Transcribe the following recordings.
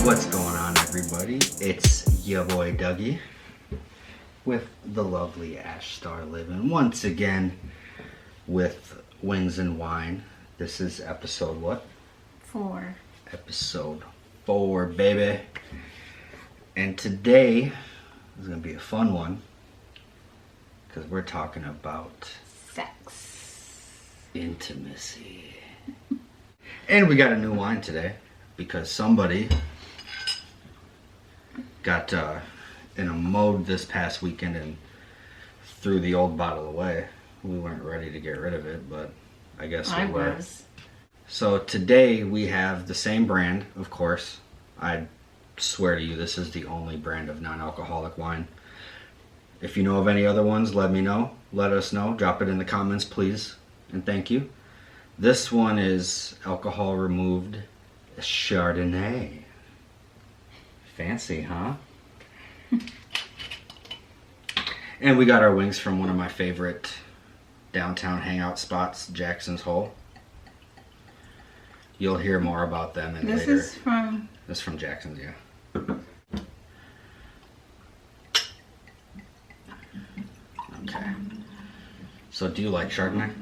What's going on, everybody? It's your boy Dougie with the lovely Ash Star Living once again with Wings and Wine. This is episode what? 4. Episode 4, baby. And today is going to be a fun one because we're talking about Sex. intimacy. And we got a new wine today because somebody got in a mode this past weekend and threw the old bottle away. We weren't ready to get rid of it, but I guess we were. Was. So today we have the same brand, of course. I swear to you, this is the only brand of non-alcoholic wine. If you know of any other ones, let me know. Let us know. Drop it in the comments, please. And thank you. This one is alcohol removed Chardonnay. Fancy, huh? And we got our wings from one of my favorite downtown hangout spots, Jackson's Hole. You'll hear more about them in This later. is from... This is from Jackson's, yeah. Okay. So do you like Chardonnay?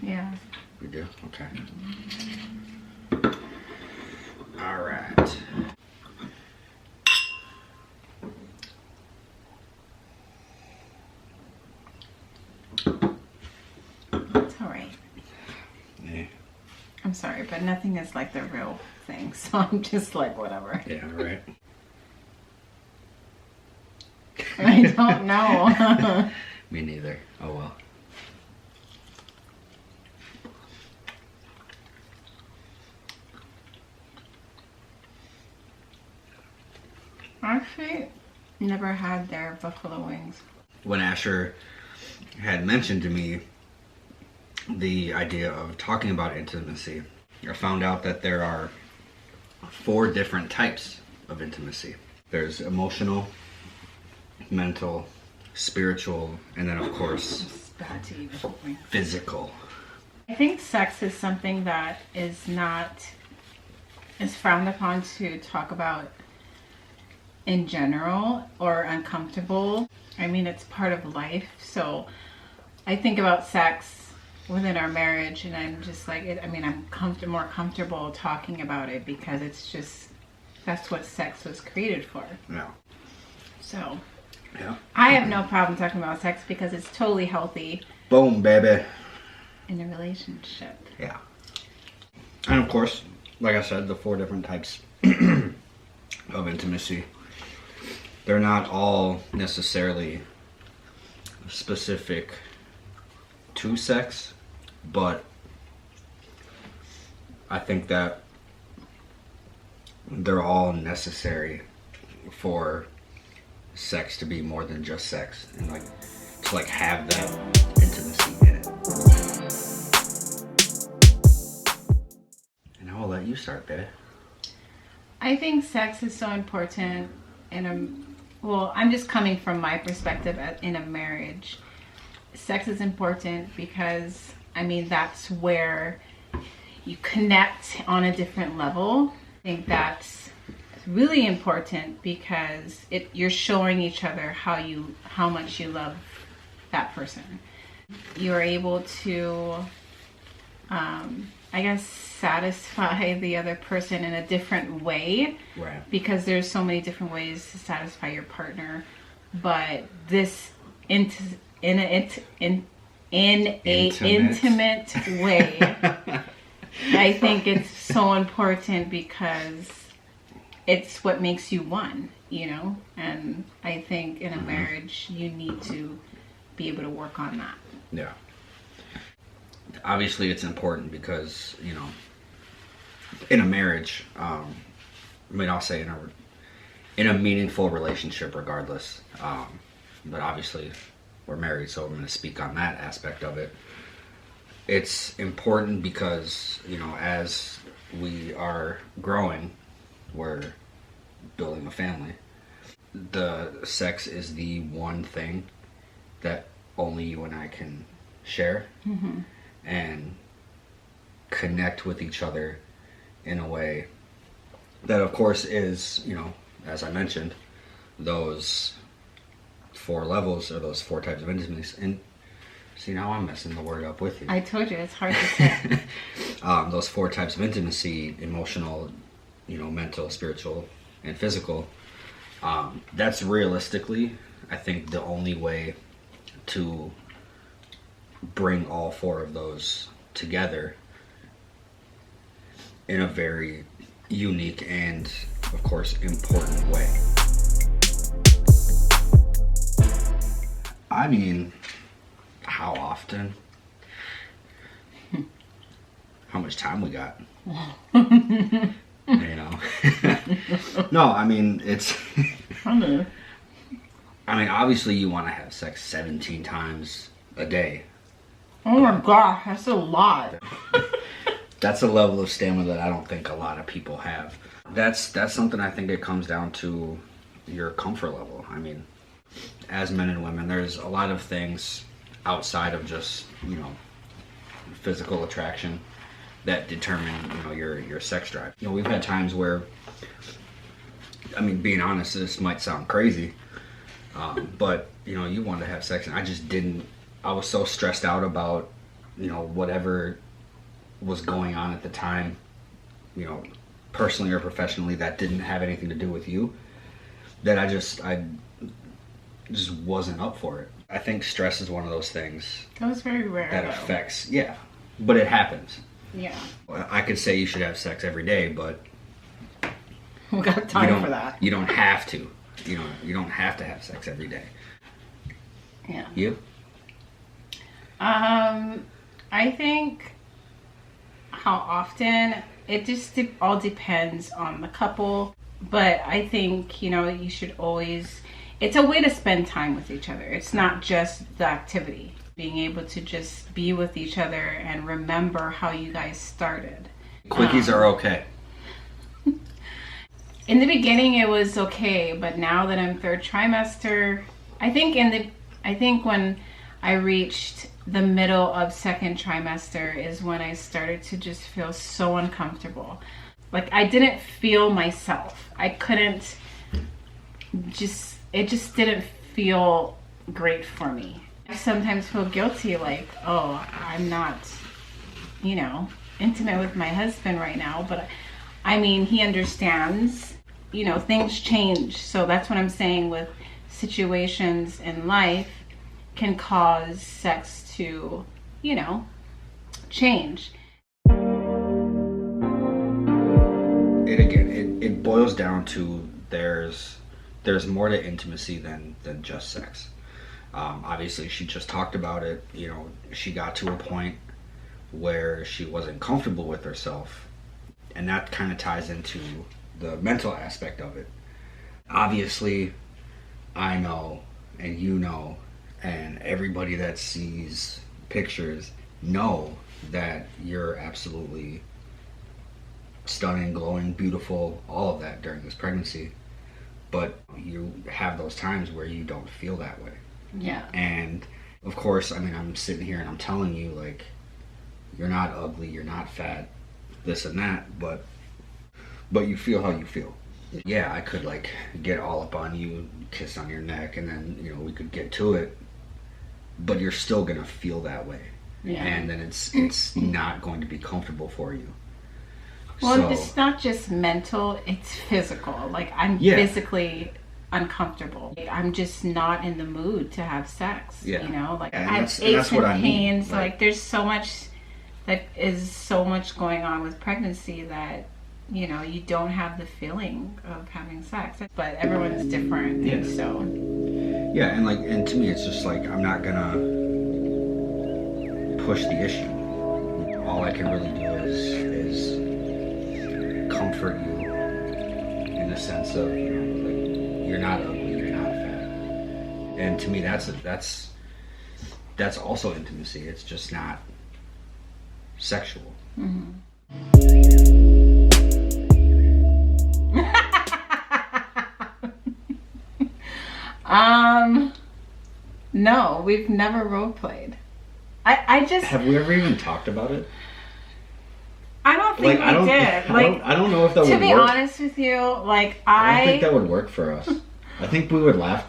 Yeah. You do? Okay. Alright. It's alright. Yeah. I'm sorry, but nothing is like the real thing, so I'm just like, whatever. Yeah, right. I don't know. Me neither. Oh well. Actually, never had their buffalo wings. When Asher had mentioned to me the idea of talking about intimacy, I found out that there are 4 different types of intimacy. There's emotional, mental, spiritual, and then of course It's bad to eat with wings. physical. I think sex is something that is frowned upon to talk about in general or uncomfortable. I mean, it's part of life. So I think about sex within our marriage and I'm just like, I'm more comfortable talking about it because it's just, that's what sex was created for. Yeah. So Yeah. I have no problem talking about sex because it's totally healthy Boom, baby. in a relationship. Yeah. And of course, like I said, the 4 different types of intimacy. They're not all necessarily specific to sex, but I think that they're all necessary for sex to be more than just sex and to have that intimacy in it. And I'll let you start, babe. I think sex is so important I'm just coming from my perspective in a marriage. Sex is important because, that's where you connect on a different level. I think that's really important because you're showing each other how much you love that person. You're able to, satisfy the other person in a different way. Right. Because there's so many different ways to satisfy your partner, but this in a intimate way, I think it's so important because it's what makes you one, and I think in a marriage you need to be able to work on that. Yeah. Obviously it's important because, in a marriage, I'll say in a meaningful relationship regardless, but obviously we're married, so I'm going to speak on that aspect of it. It's important because, as we are growing, we're building a family. The sex is the one thing that only you and I can share and connect with each other in a way that of course is, you know, as I mentioned, those 4 levels or those 4 types of intimacy. And see, now I'm messing the word up with you. I told you, it's hard to say. Those 4 types of intimacy: emotional, you know, mental, spiritual, and physical. That's realistically, I think, the only way to bring all 4 of those together in a very unique and, of course, important way. I mean, how often? How much time we got? You know? No, I mean, it's... I mean, obviously you want to have sex 17 times a day. Oh my gosh, that's a lot. That's a level of stamina that I don't think a lot of people have. That's something I think it comes down to your comfort level. I mean, as men and women, there's a lot of things outside of just, you know, physical attraction that determine, you know, your sex drive. You know, we've had times where, I mean, being honest, this might sound crazy, but, you know, you wanted to have sex and I just didn't. I was so stressed out about, you know, whatever was going on at the time, you know, personally or professionally, that didn't have anything to do with you, that I just wasn't up for it. I think stress is one of those things That was very rare. that affects, yeah, but it happens. Yeah. I could say you should have sex every day, but We got time for that. You don't have to. You don't have to have sex every day. Yeah. You? I think how often, it just all depends on the couple. But I think, you know, you should always, it's a way to spend time with each other. It's not just the activity. Being able to just be with each other and remember how you guys started. Quickies are okay. In the beginning it was okay, but now that I'm 3rd trimester, I think when I reached the middle of 2nd trimester is when I started to just feel so uncomfortable. Like I didn't feel myself. I couldn't it just didn't feel great for me. I sometimes feel guilty, like, oh, I'm not, you know, intimate with my husband right now, but I mean, he understands, you know, things change. So that's what I'm saying, with situations in life can cause sex to, you know, change. It boils down to there's more to intimacy than just sex. Obviously, she just talked about it. You know, she got to a point where she wasn't comfortable with herself, and that kind of ties into the mental aspect of it. Obviously, I know, and you know, and everybody that sees pictures know that you're absolutely stunning, glowing, beautiful, all of that during this pregnancy. But you have those times where you don't feel that way. Yeah. And of course, I mean, I'm sitting here and I'm telling you, like, you're not ugly, you're not fat, this and that, but you feel how you feel. Yeah, I could, like, get all up on you, kiss on your neck, and then, you know, we could get to it, but you're still gonna feel that way. Yeah. And then it's not going to be comfortable for you. Well, So, it's not just mental, it's physical. Like, I'm Yeah. physically uncomfortable. Like, I'm just not in the mood to have sex. Yeah. You know, like, And I have that's aches what and I mean. pains. Like, there's so much going on with pregnancy that, you know, you don't have the feeling of having sex. But everyone's different. Yeah. And so, yeah, and to me, it's just like, I'm not gonna push the issue. All I can really do is comfort you in the sense of, you know, like, you're not ugly, you're not fat. And to me, that's also intimacy. It's just not sexual. mm-hmm. No, we've never role played. I just, Have we ever even talked about it? I don't don't think Like, we did. Like, I don't know if that to would be work. honest with you, like I don't think that would work for us. I think we would laugh.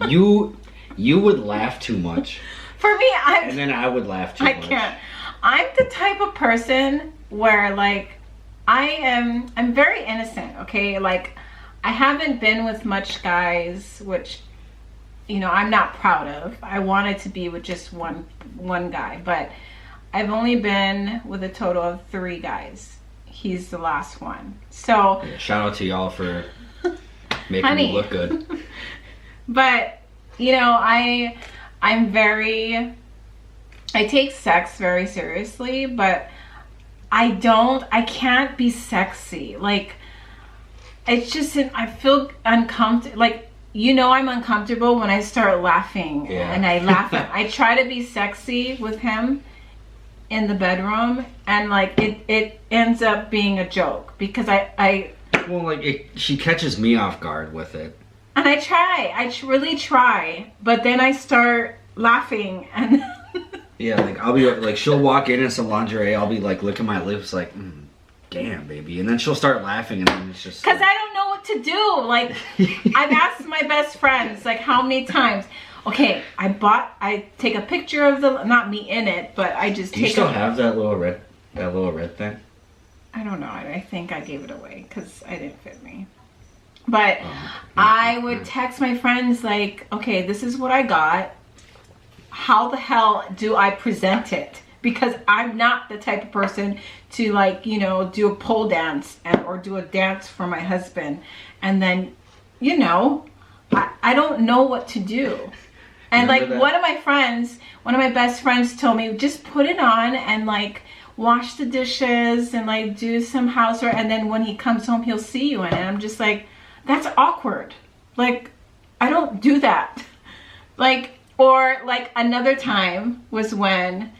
You would laugh too much, for me, and then I would laugh too I much. can't. I'm the type of person where like I'm very innocent, okay? Like I haven't been with much guys, which you know, I'm not proud of. I wanted to be with just one guy, but I've only been with a total of 3 guys. He's the last one. So Yeah, shout out to y'all for making Honey. me look good. but you know, I take sex very seriously, but I can't be sexy. Like, it's just, I feel uncomfortable. Like, you know, I'm uncomfortable when I start laughing. Yeah. And I laugh. I try to be sexy with him in the bedroom, and like, it ends up being a joke because Well, like, she catches me off guard with it. and I really try, but then I start laughing and Yeah, like, I'll be, like, she'll walk in some lingerie, I'll be, like, licking my lips, like, damn, baby. And then she'll start laughing, and then it's just... because I don't know what to do. Like, I've asked my best friends, like, how many times. Okay, I take a picture of not me in it, but I just Do you still have that little red thing? I don't know. I think I gave it away because I didn't fit me. But Oh, I would text my friends like, okay, this is what I got. How the hell do I present it? Because I'm not the type of person to, like, you know, do a pole dance or do a dance for my husband. And then, you know, I don't know what to do. And like one of my best friends told me, just put it on and like wash the dishes and like do some housework. And then when he comes home, he'll see you in it. I'm just like, that's awkward. Like, I don't do that. Like, or like another time was when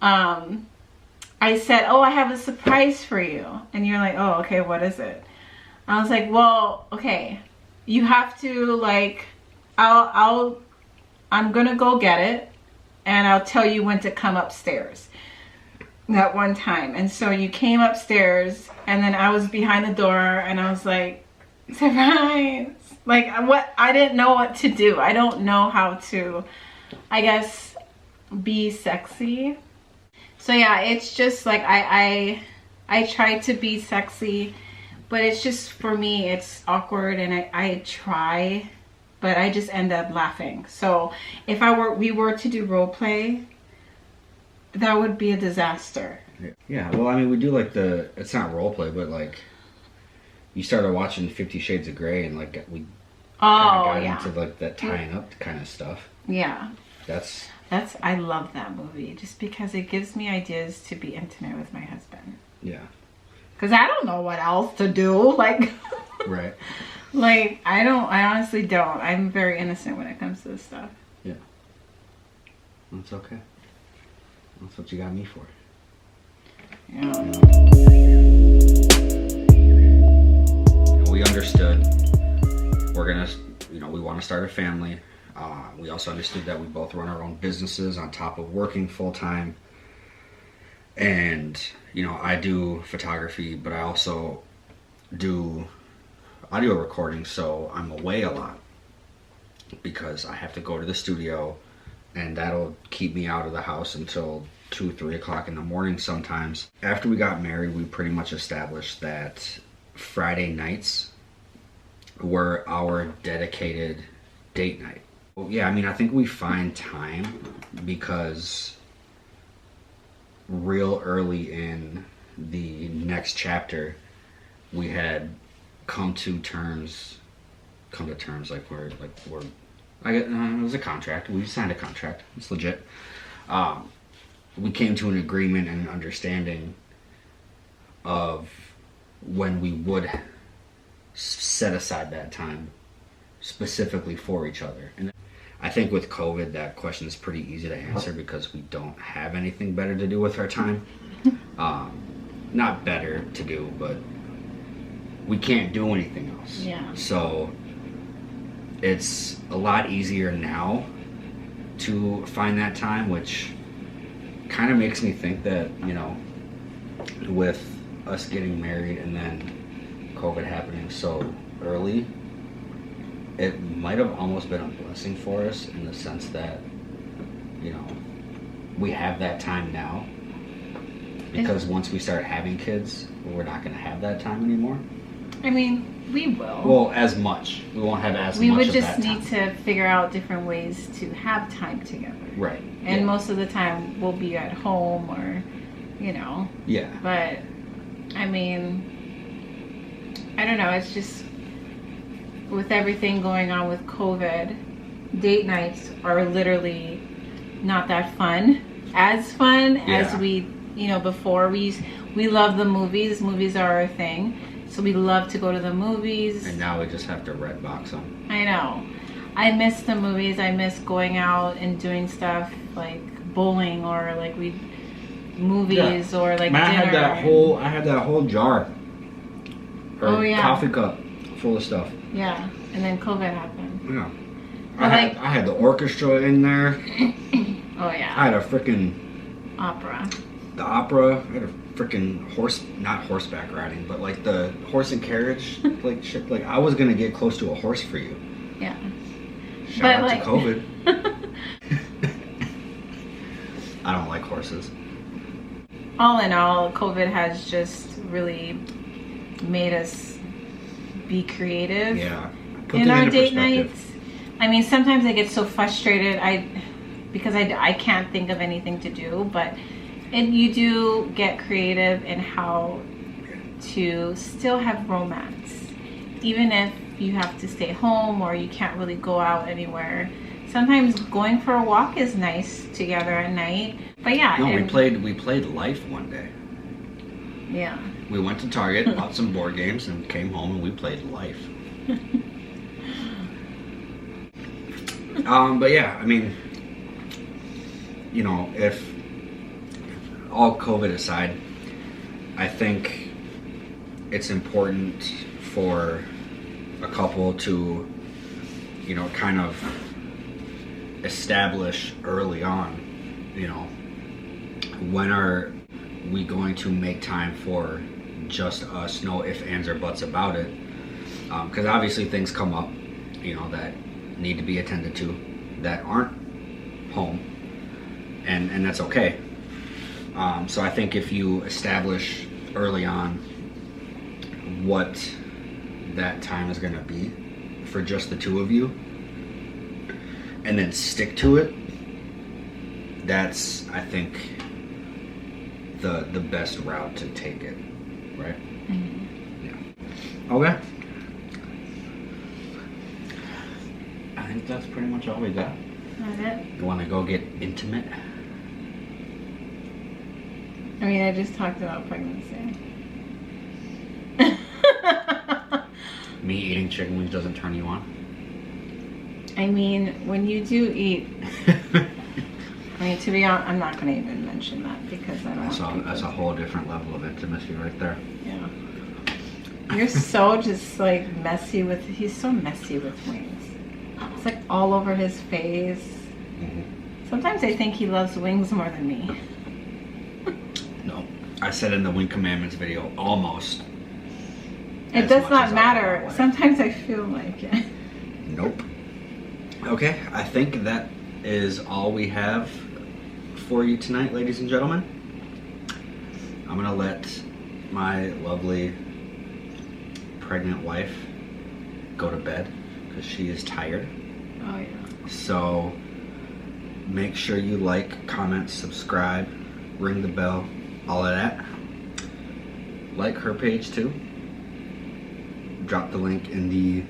I said, oh, I have a surprise for you. And you're like, oh, okay, what is it? I was like, well, okay, you have to like, I'm gonna go get it and I'll tell you when to come upstairs. That one time. And so you came upstairs and then I was behind the door and I was like, surprise. Like, what? I didn't know what to do. I don't know how to, I guess, be sexy. So yeah, it's just like I try to be sexy, but it's just, for me, it's awkward, and I try, but I just end up laughing. So if we were to do role play, that would be a disaster. Yeah, well, I mean, we do like it's not role play, but like, you started watching 50 Shades of Grey, and like, we got into like that tying up kind of stuff. Yeah. I love that movie just because it gives me ideas to be intimate with my husband. Yeah. Because I don't know what else to do. Like, Right. like, I honestly don't. I'm very innocent when it comes to this stuff. Yeah. That's okay. That's what you got me for. Yeah. We understood we want to start a family. We also understood that we both run our own businesses on top of working full time. And, I do photography, but I also do audio recording, so I'm away a lot because I have to go to the studio, and that'll keep me out of the house until 2-3 o'clock in the morning sometimes. After we got married, we pretty much established that Friday nights were our dedicated date night. Well, yeah, I mean, I think we find time because real early in the next chapter, we had come to terms like it was a contract. We signed a contract. It's legit. We came to an agreement and an understanding of when we would set aside that time specifically for each other. And I think with COVID, that question is pretty easy to answer because we don't have anything better to do with our time. Not better to do, but we can't do anything else. Yeah. So it's a lot easier now to find that time, which kind of makes me think that, with us getting married and then COVID happening so early, it might have almost been a blessing for us in the sense that, you know, we have that time now. Because once we start having kids, we're not going to have that time anymore. I mean, we will. Well, as much. We won't have as we much would of just that time. need to figure out different ways to have time together. Right. And yeah. most of the time we'll be at home or, you know. Yeah. But, I mean, I don't know. It's just, with everything going on with COVID, date nights are literally not that fun. As fun as we, you know, before. We love the movies. Movies are our thing. So we love to go to the movies. And now we just have to Redbox them. I know. I miss the movies. I miss going out and doing stuff like bowling or like movies or like dinner. I had that whole jar. Or coffee cup full of stuff. Yeah. And then COVID happened. Yeah. But I had the orchestra in there. Oh yeah. I had a freaking opera. The opera. I had a freaking not horseback riding, but like the horse and carriage, like shit. Like I was gonna get close to a horse for you. Yeah. Shout out to COVID. I don't like horses. All in all, COVID has just really made us be creative. Yeah. In our date nights. I mean, sometimes I get so frustrated. Because I can't think of anything to do, but you do get creative in how to still have romance, even if you have to stay home or you can't really go out anywhere. Sometimes going for a walk is nice together at night. But yeah, no, we played Life one day. Yeah. We went to Target, bought some board games, and came home and we played Life. But yeah, I mean, you know, if all COVID aside, I think it's important for a couple to, you know, kind of establish early on, you know, when are we going to make time for just us, no ifs, ands, or buts about it. Because obviously things come up, you know, that need to be attended to that aren't home, and that's okay. So I think if you establish early on what that time is going to be for just the two of you, and then stick to it, that's, I think, the best route to take it, right? Mm-hmm. Yeah. Okay. I think that's pretty much all we got. That's it. You want to go get intimate? I mean, I just talked about pregnancy. Me eating chicken wings doesn't turn you on? I mean, when you do eat, I mean, to be honest, I'm not going to even mention that because I don't. That's a whole different level of intimacy right there. Yeah. You're so just like messy with. He's so messy with wings. It's like all over his face. Mm-hmm. Sometimes I think he loves wings more than me. No, I said in the Wing Commandments video, almost. It does not matter. Sometimes I feel like it. Nope. Okay, I think that is all we have for you tonight, ladies and gentlemen. I'm gonna let my lovely pregnant wife go to bed because she is tired. Oh yeah. So make sure you like, comment, subscribe, ring the bell, all of that. Like her page too. Drop the link in the,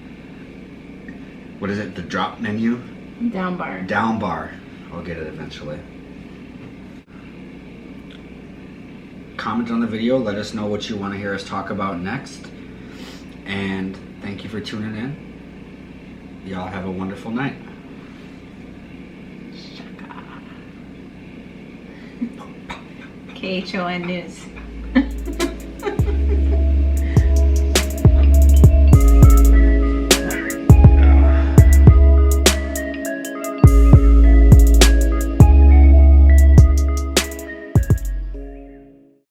what is it, the drop menu? Down bar. Down bar. I'll get it eventually. Comment on the video. Let us know what you want to hear us talk about next. And thank you for tuning in. Y'all have a wonderful night. KHON News.